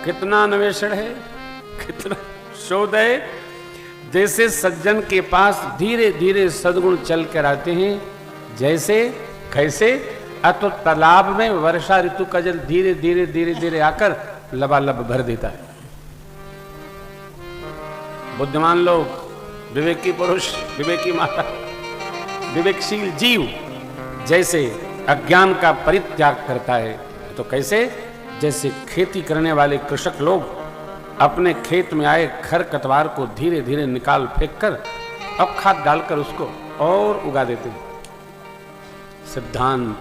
कितना अन्वेषण है, कितना शोध है। जैसे सज्जन के पास धीरे धीरे सद्गुण चल कर आते हैं, जैसे कैसे अतो तालाब में वर्षा ऋतु का जल धीरे धीरे धीरे धीरे आकर लबालब भर देता है। बुद्धिमान लोग, विवेकी पुरुष, विवेकी माता, विवेकशील जीव जैसे अज्ञान का परित्याग करता है, तो कैसे, जैसे खेती करने वाले कृषक लोग अपने खेत में आए खरपतवार को धीरे धीरे निकाल फेंक कर अब खाद डालकर उसको और उगा देते हैं। सिद्धांत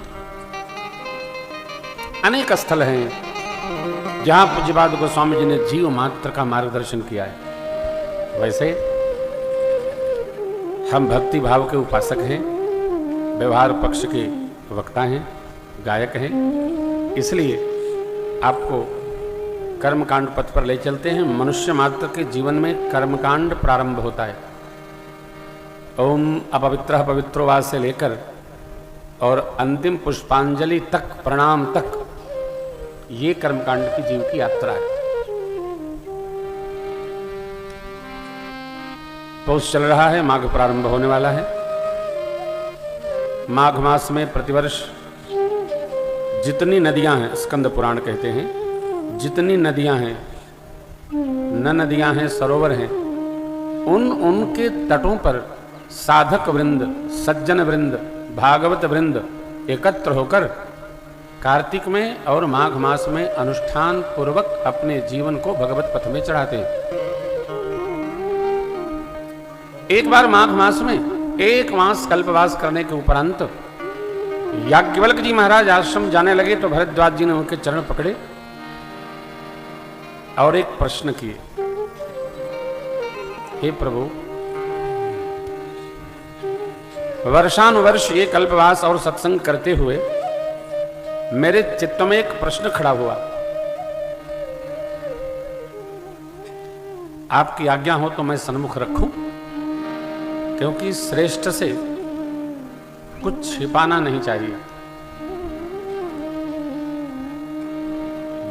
अनेक स्थल हैं जहां पूज्यपाद गोस्वामी जी ने जीव मात्र का मार्गदर्शन किया है। वैसे हम भक्ति भाव के उपासक हैं, व्यवहार पक्ष के वक्ता हैं, गायक हैं, इसलिए आपको कर्मकांड पथ पर ले चलते हैं। मनुष्य मात्र के जीवन में कर्मकांड प्रारंभ होता है। ओम अपवित्रः पवित्रो वा से लेकर और अंतिम पुष्पांजलि तक, प्रणाम तक, ये कर्मकांड की जीव की यात्रा है। पौष चल रहा है, माघ प्रारंभ होने वाला है। माघ मास में प्रतिवर्ष जितनी नदियां हैं, स्कंद पुराण कहते हैं, जितनी नदियां हैं, न नदियां हैं सरोवर हैं, उनके तटों पर साधक वृंद, सज्जन वृंद, भागवत वृंद एकत्र होकर कार्तिक में और माघ मास में अनुष्ठान पूर्वक अपने जीवन को भगवत पथ में चढ़ाते हैं। एक बार माघ मास में 1 मास कल्पवास करने के उपरांत याज्ञवल्क्य जी महाराज आश्रम जाने लगे तो भरद्वाज जी ने उनके चरण पकड़े और एक प्रश्न किए, हे प्रभु, वर्षानुवर्ष ये कल्पवास और सत्संग करते हुए मेरे चित्त में एक प्रश्न खड़ा हुआ। आपकी आज्ञा हो तो मैं सन्मुख रखूं, क्योंकि श्रेष्ठ से कुछ छिपाना नहीं चाहिए।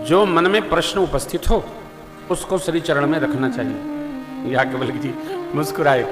जो मन में प्रश्न उपस्थित हो उसको श्री चरण में रखना चाहिए। याज्ञवल्क्य जी मुस्कुराए,